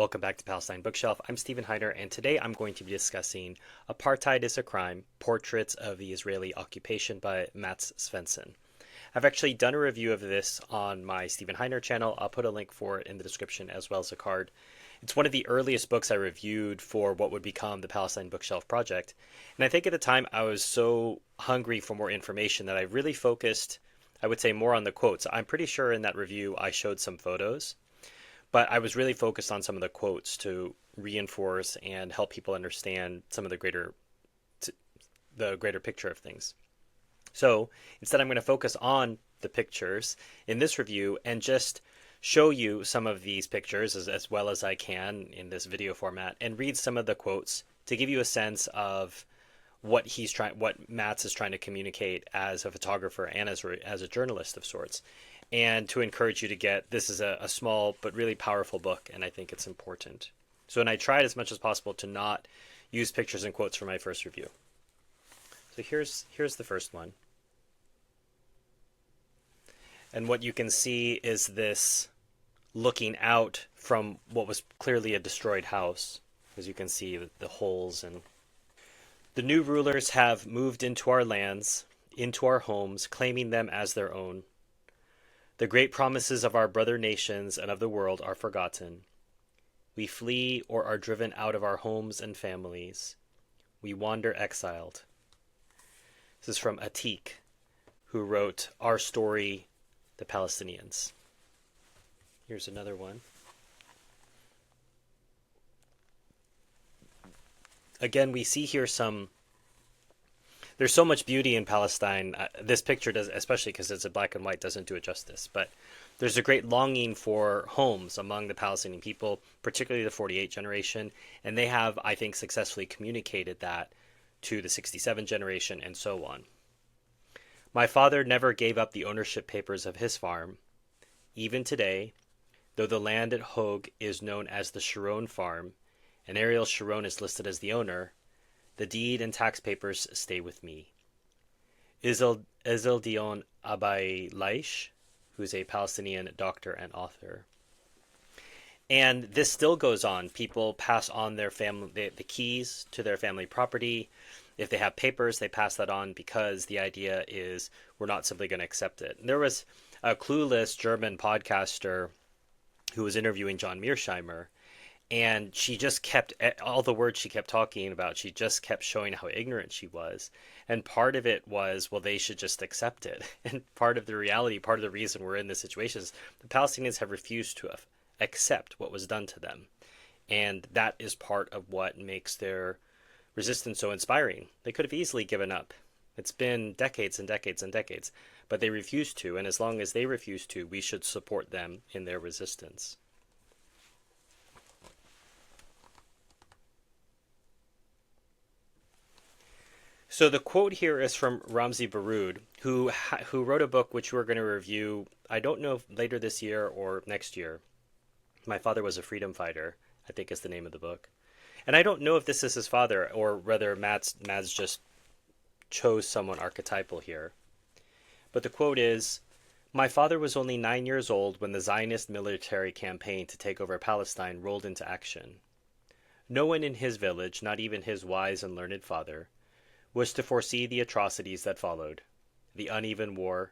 Welcome back to Palestine Bookshelf. I'm Stephen Heider, and today I'm going to be discussing Apartheid is a Crime, Portraits of the Israeli Occupation by Mats Svensson. I've actually done a review of this on my Stephen Heider channel. I'll put a link for it in the description as well as a card. It's one of the earliest books I reviewed for what would become the Palestine Bookshelf Project. And I think at the time I was so hungry for more information that I really focused, I would say, more on the quotes. I'm pretty sure in that review I showed some photos, but I was really focused on some of the quotes to reinforce and help people understand some of the greater picture of things. So instead, I'm going to focus on the pictures in this review and just show you some of these pictures as well as I can in this video format and read some of the quotes to give you a sense of what Mats is trying to communicate as a photographer and as a journalist of sorts, and to encourage you to get this is a small but really powerful book, and I think it's important. So, and I tried as much as possible to not use pictures and quotes for my first review. So here's the first one. And what you can see is this looking out from what was clearly a destroyed house, as you can see the holes. And the new rulers have moved into our lands, into our homes, claiming them as their own. The great promises of our brother nations and of the world are forgotten. We flee or are driven out of our homes and families. We wander exiled. This is from Atik, who wrote Our Story, the Palestinians. Here's another one. Again, we see here there's so much beauty in Palestine. This picture does, especially because it's a black and white, doesn't do it justice. But there's a great longing for homes among the Palestinian people, particularly the 48 generation. And they have, I think, successfully communicated that to the 67 generation and so on. My father never gave up the ownership papers of his farm. Even today, though the land at Hogue is known as the Sharon Farm, and Ariel Sharon is listed as the owner, the deed and tax papers stay with me. Ezel Dion Abai Laish, who's a Palestinian doctor and author. And this still goes on. People pass on their family, the keys to their family property. If they have papers, they pass that on because the idea is we're not simply going to accept it. And there was a clueless German podcaster who was interviewing John Mearsheimer, and she just kept, all the words she kept talking about, she just kept showing how ignorant she was. And part of it was, well, they should just accept it. And part of the reality, part of the reason we're in this situation is the Palestinians have refused to accept what was done to them. And that is part of what makes their resistance so inspiring. They could have easily given up. It's been decades and decades and decades, but they refuse to. And as long as they refuse to, we should support them in their resistance. So the quote here is from Ramzi Baroud, who wrote a book which we're going to review, I don't know if later this year or next year. My Father Was a Freedom Fighter, I think is the name of the book. And I don't know if this is his father or whether Mads just chose someone archetypal here. But the quote is, my father was only 9 years old when the Zionist military campaign to take over Palestine rolled into action. No one in his village, not even his wise and learned father, was to foresee the atrocities that followed, the uneven war,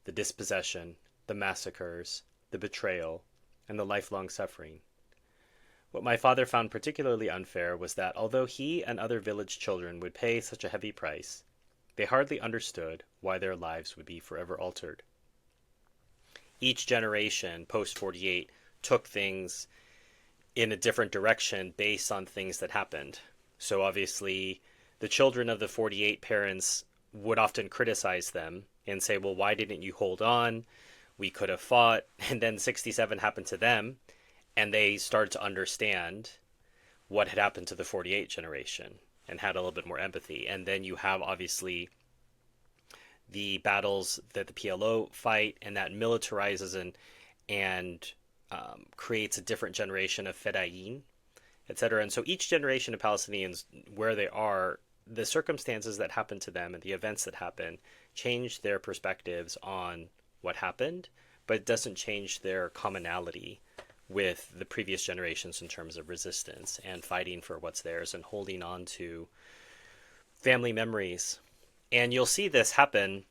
the dispossession, the massacres, the betrayal, and the lifelong suffering. What my father found particularly unfair was that although he and other village children would pay such a heavy price, they hardly understood why their lives would be forever altered. Each generation, post-48, took things in a different direction based on things that happened. So obviously, the children of the 48 parents would often criticize them and say, well, why didn't you hold on? We could have fought. And then 67 happened to them, and they started to understand what had happened to the 48 generation and had a little bit more empathy. And then you have, obviously, the battles that the PLO fight, and that militarizes and creates a different generation of Fedayeen, etc. And so each generation of Palestinians, where they are, the circumstances that happen to them and the events that happen change their perspectives on what happened, but it doesn't change their commonality with the previous generations in terms of resistance and fighting for what's theirs and holding on to family memories. And you'll see this happen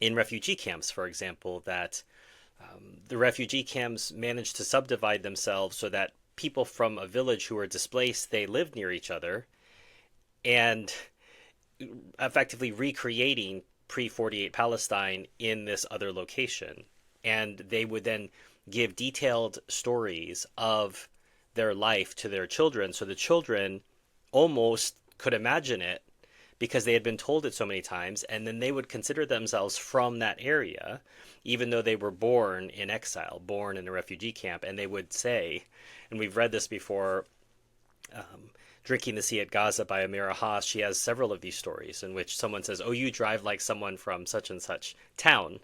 in refugee camps, for example, that the refugee camps manage to subdivide themselves so that people from a village who are displaced, they live near each other, and effectively recreating pre-48 Palestine in this other location. And they would then give detailed stories of their life to their children, so the children almost could imagine it because they had been told it so many times, and then they would consider themselves from that area, even though they were born in exile, born in a refugee camp. And they would say, and we've read this before, Drinking the Sea at Gaza by Amira Haas, she has several of these stories in which someone says, oh, you drive like someone from such and such town.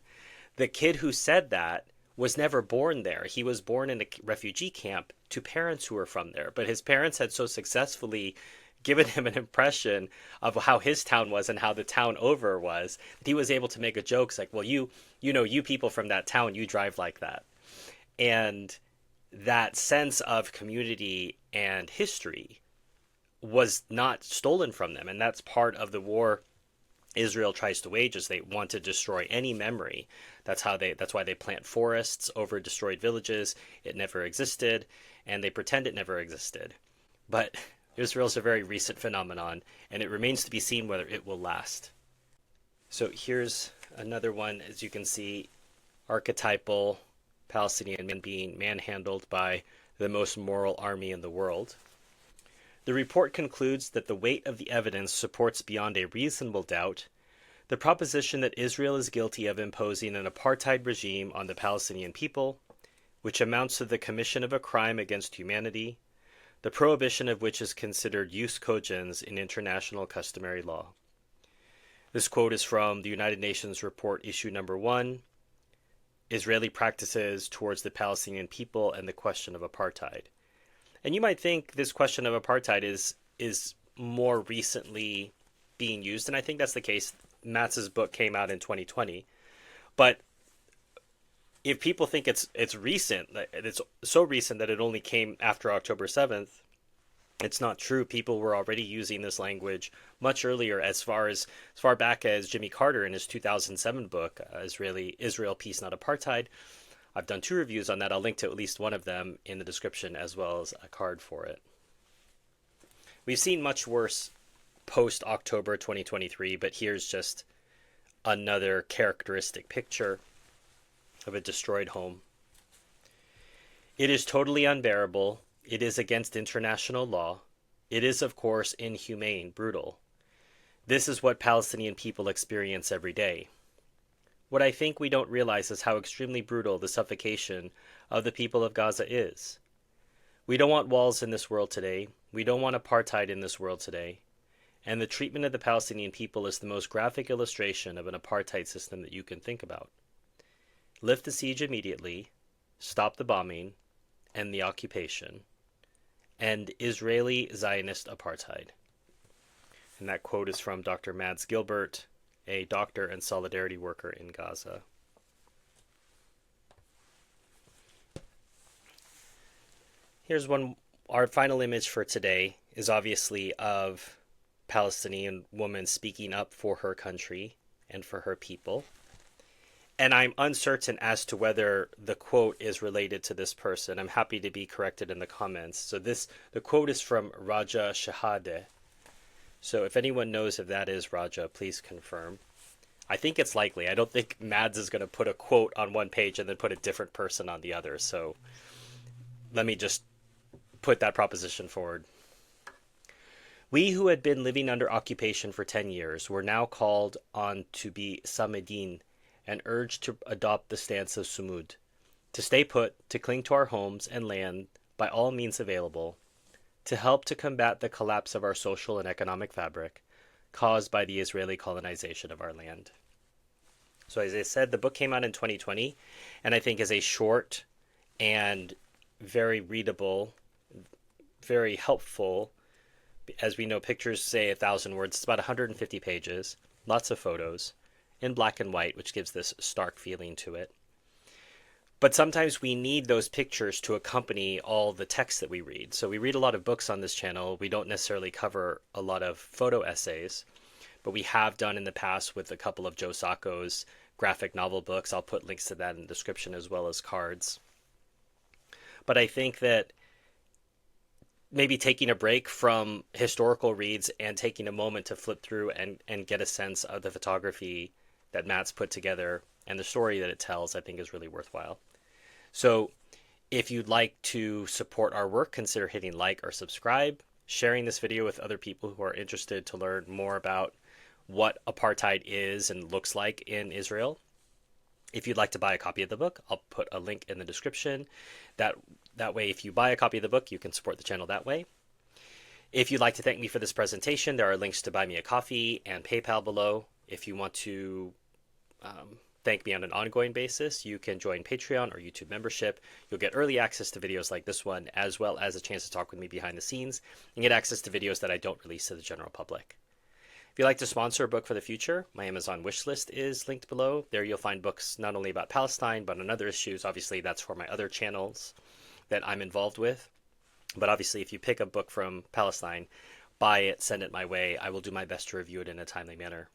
The kid who said that was never born there. He was born in a refugee camp to parents who were from there, but his parents had so successfully given him an impression of how his town was and how the town over was, that he was able to make a joke like, well, you people from that town, you drive like that. And that sense of community and history was not stolen from them. And that's part of the war Israel tries to wage, is they want to destroy any memory. That's why they plant forests over destroyed villages. It never existed, and they pretend it never existed. But Israel's a very recent phenomenon, and it remains to be seen whether it will last. So here's another one, as you can see, archetypal Palestinian men being manhandled by the most moral army in the world. The report concludes that the weight of the evidence supports beyond a reasonable doubt the proposition that Israel is guilty of imposing an apartheid regime on the Palestinian people, which amounts to the commission of a crime against humanity, the prohibition of which is considered jus cogens in international customary law. This quote is from the United Nations Report Issue Number 1, Israeli Practices Towards the Palestinian People and the Question of Apartheid. And you might think this question of apartheid is more recently being used, and I think that's the case. Matz's book came out in 2020. But if people think it's recent, it's so recent that it only came after October 7th, it's not true. People were already using this language much earlier, as far back as Jimmy Carter in his 2007 book, Israel, Peace, Not Apartheid. I've done 2 reviews on that. I'll link to at least one of them in the description, as well as a card for it. We've seen much worse post-October 2023, but here's just another characteristic picture of a destroyed home. It is totally unbearable. It is against international law. It is, of course, inhumane, brutal. This is what Palestinian people experience every day. What I think we don't realize is how extremely brutal the suffocation of the people of Gaza is. We don't want walls in this world today. We don't want apartheid in this world today. And the treatment of the Palestinian people is the most graphic illustration of an apartheid system that you can think about. Lift the siege immediately, stop the bombing, end the occupation, end Israeli Zionist apartheid. And that quote is from Dr. Mads Gilbert, a doctor and solidarity worker in Gaza. Here's one. Our final image for today is obviously of Palestinian woman speaking up for her country and for her people. And I'm uncertain as to whether the quote is related to this person. I'm happy to be corrected in the comments. So the quote is from Raja Shahade. So if anyone knows if that is Raja, please confirm. I think it's likely. I don't think Mads is going to put a quote on one page and then put a different person on the other. So let me just put that proposition forward. We who had been living under occupation for 10 years were now called on to be Samedin and urged to adopt the stance of Sumud, to stay put, to cling to our homes and land by all means available, to help to combat the collapse of our social and economic fabric caused by the Israeli colonization of our land. So as I said, the book came out in 2020, and I think is a short and very readable, very helpful. As we know, pictures say 1,000 words. It's about 150 pages, lots of photos, in black and white, which gives this stark feeling to it. But sometimes we need those pictures to accompany all the text that we read. So we read a lot of books on this channel. We don't necessarily cover a lot of photo essays, but we have done in the past with a couple of Joe Sacco's graphic novel books. I'll put links to that in the description as well as cards. But I think that maybe taking a break from historical reads and taking a moment to flip through and get a sense of the photography that Matt's put together and the story that it tells, I think is really worthwhile. So if you'd like to support our work, consider hitting like or subscribe, sharing this video with other people who are interested to learn more about what apartheid is and looks like in Israel. If you'd like to buy a copy of the book, I'll put a link in the description. That way, if you buy a copy of the book, you can support the channel that way. If you'd like to thank me for this presentation, there are links to buy me a coffee and PayPal below. If you want to thank me on an ongoing basis, you can join Patreon or YouTube membership. You'll get early access to videos like this one, as well as a chance to talk with me behind the scenes and get access to videos that I don't release to the general public. If you'd like to sponsor a book for the future, my Amazon wish list is linked below. There you'll find books not only about Palestine, but on other issues. Obviously, that's for my other channels that I'm involved with. But obviously, if you pick a book from Palestine, buy it, send it my way. I will do my best to review it in a timely manner.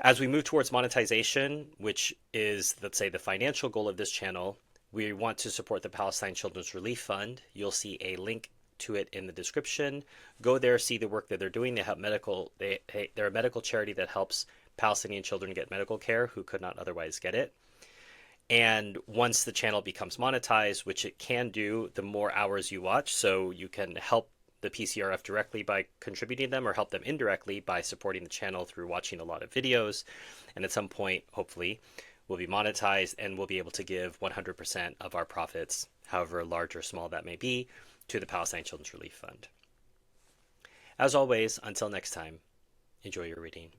As we move towards monetization, which is, let's say, the financial goal of this channel, we want to support the Palestine Children's Relief Fund. You'll see a link to it in the description. Go there, see the work that they're doing. They're a medical charity that helps Palestinian children get medical care who could not otherwise get it. And once the channel becomes monetized, which it can do, the more hours you watch, so you can help the PCRF directly by contributing them or help them indirectly by supporting the channel through watching a lot of videos. And at some point, hopefully, we'll be monetized and we'll be able to give 100% of our profits, however large or small that may be, to the Palestine Children's Relief Fund. As always, until next time, enjoy your reading.